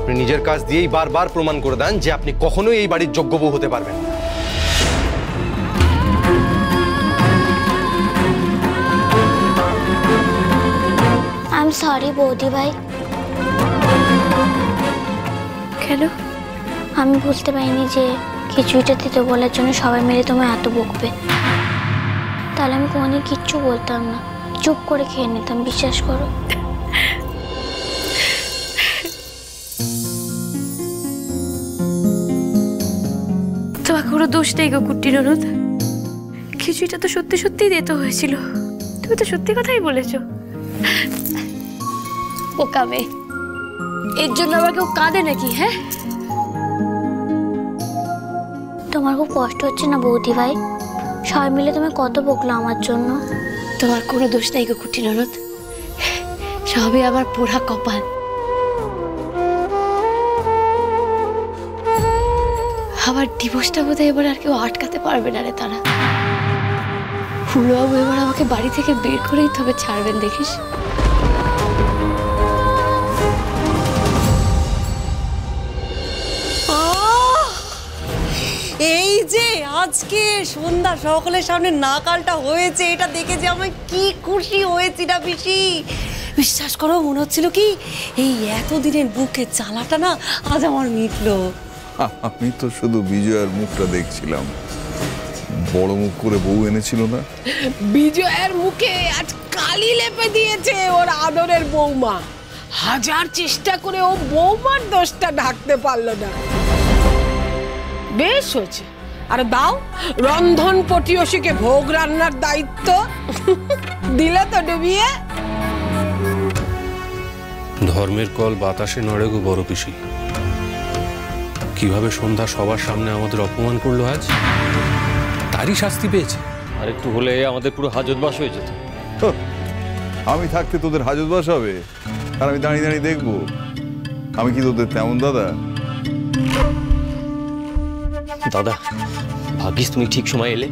আপনি নিজের কাজ দিয়েই বারবার প্রমাণ করে দেন যে আপনি কখনোই এই বাড়ির যোগ্য বউ হতে পারবেন না। আই এম সরি বৌদি ভাই। কেন? আমি বুঝতে পারিনি যে খিচুড়িটা দিতে বলার জন্য সবাই মিলে তোমায় এত বকবে। তাহলে আমি কোনোদিন কিচ্ছু বলতাম না, চুপ করে খেয়ে নিতাম, বিশ্বাস করো। তোমার কোনো দোষ নেই গো কুট্টি ননদ। খিচুড়িটা তো সত্যি সত্যিই দিতে হয়েছিল, তুমি তো সত্যি কথাই বলেছো। ও কামে এর জন্য আবার কেউ কাঁদে নাকি? হ্যাঁ, তোমার খুব কষ্ট হচ্ছে না বৌদি ভাই? সবাই মিলে তুমি কত বকলো আমার জন্য। তোমার কোনো দোষ নেই গো কুট্টি ননদ, সবই আমার পোড়া কপাল। আমার ডিভোর্সটা বোধহয় এবার আর কেউ আটকাতে পারবে না রে তারা। হুড়োবাবু এবার আমাকে বাড়ি থেকে বের করেই তবে ছাড়বেন, দেখিস। এই যে আজকে সন্ধ্যা সকলের সামনে নাকালটা হয়েছে, এটা দেখে যে আমার কি খুশি হয়েছি না পিসি, বিশ্বাস করো মনে হচ্ছিল কি এই এতদিনের বুকের জ্বালাটা না আজ আমার মিটলো। আমি তো শুধু বিজয়ের মুখটা দেখছিলাম, বড় মুখ করে বউ এনেছিল না। বিজয়ের মুখে আজ কালি লেপে দিয়েছে ওর আদরের বৌমা। হাজার চেষ্টা করে ও বৌমার দোষটা ঢাকতে পারলো না। বেশ হয়েছে, আর দাও রন্ধন পটিয়সীকে ভোগ রান্নার দায়িত্ব দিলে তো ডুবিয়ে। ধর্মের কল বাতাসে নড়ে গো বড় পিসি। কিভাবে সন্ধ্যা সবার সামনে আমাদের অপমান করলো আজ, তারই শাস্তি পেয়েছে। আর একটু হলে আমাদের পুরো হাজতবাস হয়ে যেত। আমি থাকতে তোদের হাজতবাস হবে আর আমি দাঁড়িয়ে দাঁড়িয়ে দেখবো? আমি কি তোদের তেমন দাদা? দাদা ভাগ্যিস তুমি ঠিক সময় এলে।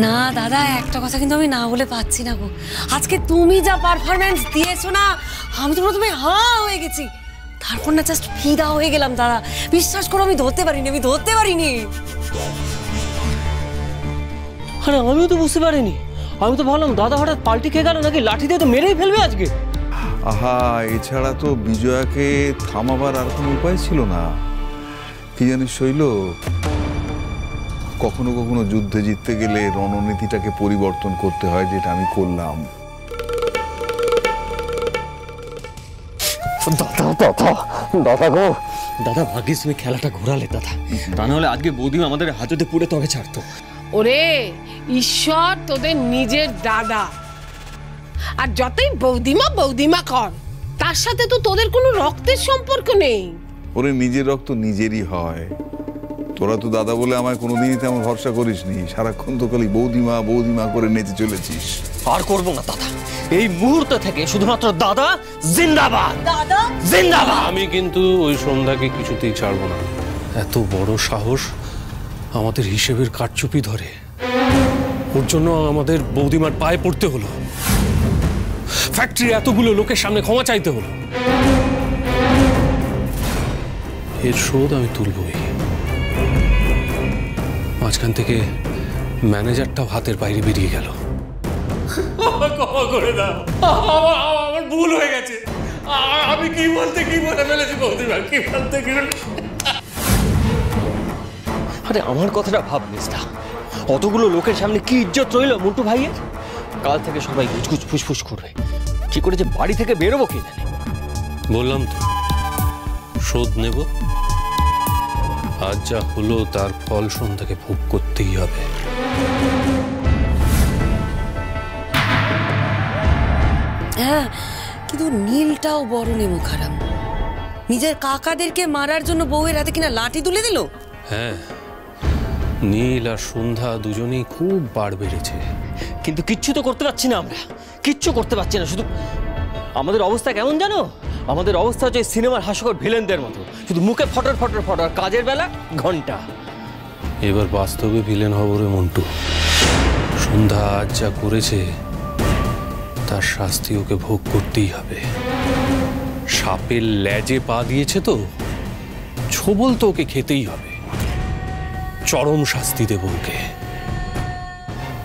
না দাদা, একটা কথা কিন্তু আমি না বলে পাচ্ছি না গো, আজকে তুমি যা পারফরমেন্স দিয়েছো না, আমি তো প্রথমে হাঁ হয়ে গেছি, তারপর না জাস্ট ফিদা হয়ে গেলাম দাদা। বিশ্বাস করো আমি ধরতে পারিনি, আমি ধরতে পারিনি। আরে আমিও তো বুঝতে পারিনি, আমি তো ভাবলাম দাদা হঠাৎ পাল্টি খেয়ে গেল নাকি, লাঠি দিয়ে তো মেরেই ফেলবে আজকে। আহা, এছাড়া তো বিজয়াকে থামাবার আর কোনো উপায় ছিল না। কি জানিস শৈল, কখনো কখনো যুদ্ধে জিততে গেলে রণনীতিটাকে পরিবর্তন করতে হয়, যেটা আমি করলাম। দাদা গো, দাদা ভাগ্যিস তুমি খেলাটা ঘোরালে দাদা, তা নাহলে আজকে বৌদিমা আমাদের হাজতে পুড়ে তবে ছাড়তো। ওরে ঈশ্বর তোদের নিজের দাদা, আর যতই বৌদিমা বৌদিমা কর, তার সাথে তো তোদের কোনো রক্তের সম্পর্ক নেই। ওরে নিজের রক্ত নিজেরই হয়। তোরা তো দাদা বলে আমায় কোনোদিনই তেমন ভরসা করিসনি, সারাক্ষণ তো খালি বৌদিমা বৌদিমা করে নেচে চলেছিস। আর করবো না দাদা, এই মুহূর্ত থেকে শুধুমাত্র দাদা জিন্দাবাদ, দাদা জিন্দাবাদ। আমি কিন্তু ওই সন্ধ্যাকে কিছুতেই ছাড়বো না। এত বড় সাহস আমাদের হিসেবের কারচুপি ধরে, ওর জন্য আমাদের বৌদিমার পায়ে পড়তে হলো, ফ্যাক্টরি এতগুলো লোকের সামনে ক্ষমা চাইতে হলো। এর শোধ আমি তুলবই। মাঝখান থেকে ম্যানেজারটাও হাতের বাইরে বেরিয়ে গেল। ক্ষমা করে দাও, আমার ভুল হয়ে গেছে। আমি কি বলতে কি বলে ফেলেছি বৌদিমা, কি বলতে কি। আরে আমার কথাটা ভাব মিস্টার, অতগুলো লোকের সামনে কি ইজ্জত রইল মন্টু ভাইয়ের। কাল থেকে সবাই গুজগুজ ফুসফুস করবে, কি করে যে বাড়ি থেকে বেরোবো কে জানে। বললাম তো শোধ নেব। আজ যা হলো তার ফল সন্ধ্যাকে ভোগ করতেই হবে। হ্যাঁ, কিন্তু নীলটাও বড় নেমো খারাপ, নিজের কাকাদেরকে মারার জন্য বউয়ের হাতে কিনা লাঠি তুলে দিল। হ্যাঁ, নীল আর সন্ধ্যা দুজনেই খুব বাড় বেড়েছে, কিন্তু কিচ্ছু তো করতে পারছি না আমরা, কিচ্ছু করতে পারছি না। শুধু আমাদের অবস্থা কেমন জানো, আমাদের অবস্থা হচ্ছে সিনেমার হাস্যকর ভিলেনদের মতো, শুধু মুখে ফটর ফটর ফটর, কাজের বেলা ঘন্টা। এবার বাস্তবে ভিলেন হব রে মন্টু। সন্ধ্যা আজ যা করেছে তার শাস্তি ওকে ভোগ করতেই হবে। সাপের লেজে পা দিয়েছে তো, ছোবল তো ওকে খেতেই হবে। চরম শাস্তি দেব ওকে।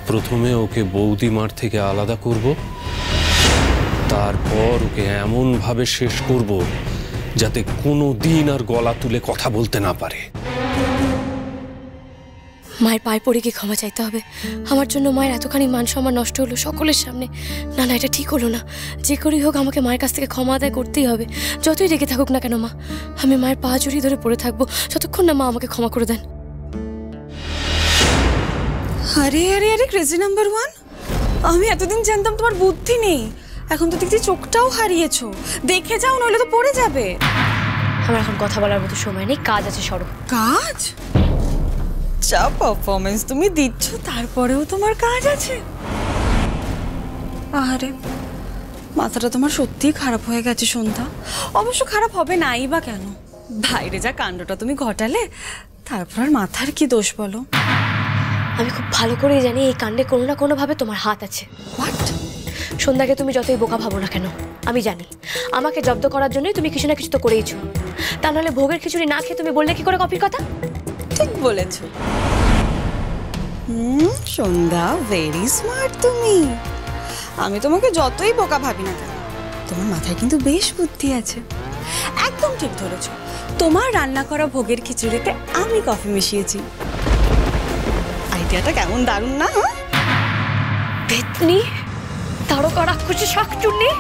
প্রথমে ওকে বৌদিমার থেকে আলাদা করব, তারপর ওকে এমন ভাবে শেষ করব যাতে কোনো দিন আর গলা তুলে কথা বলতে না পারে। মায়ের পায়ে পড়ে গিয়ে ক্ষমা চাইতে হবে। আমার জন্য মায়ের এতখানি মান সম্মান নষ্ট হলো সকলের সামনে। না না, এটা ঠিক হলো না। যে করেই হোক আমাকে মায়ের কাছ থেকে ক্ষমা আদায় করতেই হবে। যতই রেগে থাকুক না কেন মা, আমি মায়ের পা জড়িয়ে ধরে পড়ে থাকবো যতক্ষণ না মা আমাকে ক্ষমা করে দেন। আরে আরে আরে ক্রেজি নাম্বার 1, আমি এতদিন জানতাম তোমার বুদ্ধি নেই, এখন তো দেখছি চোখটাও হারিয়েছো। দেখে যাও, নইলে তো পড়ে যাবে। আমার এখন কথা বলার মতো সময় নেই, কাজ আছে সরো। কাজ? যা পারফরমেন্স তুমি দিচ্ছ, তারপরেও তোমার কাজ আছে? আরে মাথাটা তোমার সত্যিই খারাপ হয়ে গেছে সন্ধ্যা। অবশ্য খারাপ হবে নাই বা কেন, বাইরে যা কাণ্ডটা তুমি ঘটালে, তারপর আর মাথার কি দোষ বলো? আমি খুব ভালো করেই জানি এই কাণ্ডে কোনো না কোনোভাবে তোমার হাত আছে। হোয়াট? সন্ধ্যাকে তুমি যতই বোকা ভাবো না কেন, আমি জানি আমাকে জব্দ করার জন্যই তুমি কিছু না কিছু তো করেইছো। তা নাহলে ভোগের খিচুড়ি না খেয়ে তুমি বললে কি করে কপির কথা? ঠিক বলেছ সন্ধ্যা, ভেরি স্মার্ট তুমি। আমি তোমাকে যতই বোকা ভাবি না কেন, তোমার মাথায় কিন্তু বেশ বুদ্ধি আছে। একদম ঠিক ধরেছ, তোমার রান্না করা ভোগের খিচুড়িতে আমি কফি মিশিয়েছি। আইডিয়াটা কেমন দারুণ না? পেতনি, তারকা রাক্ষসী শাকচুন্নি,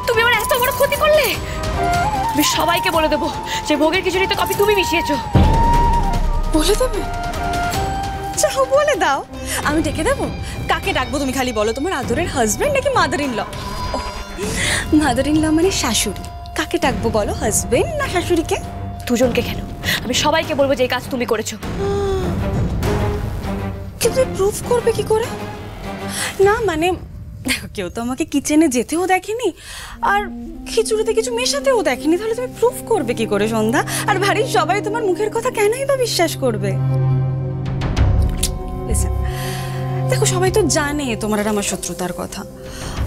তুমি আমার এত বড় ক্ষতি করলে। আমি সবাইকে বলে দেবো যে ভোগের খিচুড়িতে কফি তুমি মিশিয়েছো। বলে দেবে? চাও বলে দাও, আমি ডেকে দেবো। কাকে ডাকবো তুমি খালি বলো? তোমার আদরের হাজবেন্ড নাকি mother in law? Mother in law মানে শাশুড়ি। কাকে ডাকবো বলো, হাজবেন্ড না শাশুড়িকে? দুজনকে কেন, আমি সবাইকে বলবো যে এই কাজ তুমি করেছো। কিন্তু প্রুফ করবে কি করে? না মানে দেখো, কেউ তো আমাকে কিচেনে যেতেও দেখেনি, আর খিচুড়িতে কিছু মেশাতেও দেখেনি, তাহলে তুমি প্রুফ করবে কি করে সন্ধ্যা? আর বাড়ির সবাই তোমার মুখের কথা কেনই বা বিশ্বাস করবে? দেখো, সবাই তো জানে তোমার আর আমার শত্রুতার কথা,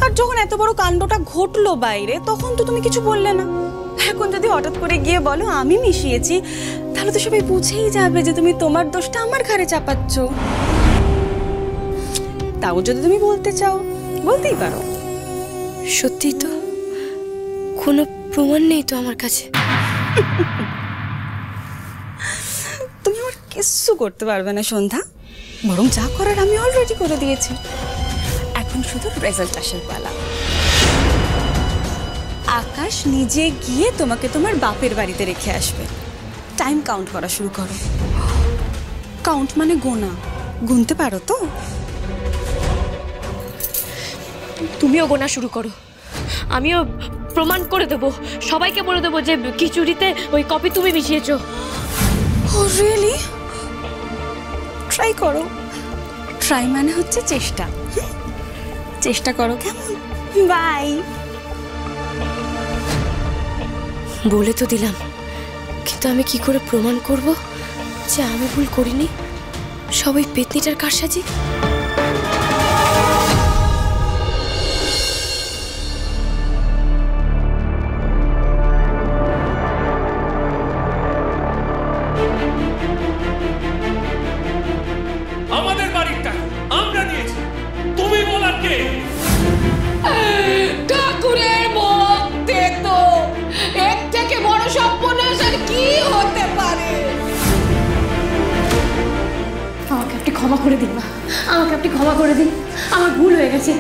আর যখন এত বড় কাণ্ডটা ঘটলো বাইরে, তখন তো তুমি কিছু বললে না। এখন যদি হঠাৎ করে গিয়ে বলো আমি মিশিয়েছি, তাহলে তো সবাই বুঝেই যাবে যে তুমি তোমার দোষটা আমার ঘাড়ে চাপাচ্ছ। তাও যদি তুমি বলতে চাও, বলতেই পারো। সত্যি তো, কোনো প্রমাণ নেই তো আমার কাছে। তুমি আমার কিচ্ছু করতে পারবে না সন্ধ্যা, বরং যা করার আমি অলরেডি করে দিয়েছি। এখন শুধু রেজাল্ট আসার পালা। আকাশ নিজে গিয়ে তোমাকে তোমার বাপের বাড়িতে রেখে আসবে। টাইম কাউন্ট করা শুরু করো। কাউন্ট মানে গোনা, গুনতে পারো তো? তুমিও গোনা শুরু করো, আমিও প্রমাণ করে দেবো, সবাইকে বলে দেবো যে খিচুড়িতে ওই কফি তুমি মিশিয়েছো। ও রিয়েলি? ট্রাই করো। ট্রাই মানে হচ্ছে চেষ্টা। চেষ্টা করো, কেমন? বাই। বলে তো দিলাম, কিন্তু আমি কি করে প্রমাণ করব যে আমি ভুল করিনি? সবাই পেতনিটার কারসাজি। আমাদের বাড়ির টাকা আমরা নিয়েছি, তুমি বলার কে? ঠাকুরের ভক্তে তো এর থেকে বড় সর্বনাশ আর কি হতে পারে? আমাকে আপনি ক্ষমা করে দিন না, আমাকে আপনি ক্ষমা করে দিন, আমার ভুল হয়ে গেছে।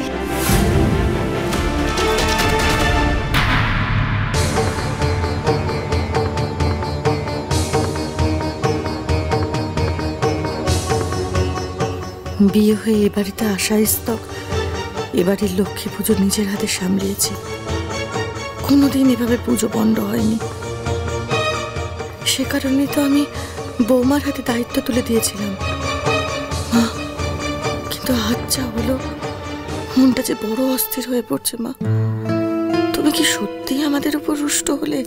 বিয়ে হয়ে এ বাড়িতে আসা স্তক এবারের লক্ষ্মী পুজো নিজের হাতে সামলিয়েছি। কোনোদিন এভাবে পুজো বন্ধ হয়নি। সে কারণে তো আমি বৌমার হাতে দায়িত্ব তুলে দিয়েছিলাম। মা, কিন্তু আজ যা হলো, মনটা যে বড় অস্থির হয়ে পড়ছে। মা, তুমি কি সত্যি আমাদের উপর রুষ্ট হলে?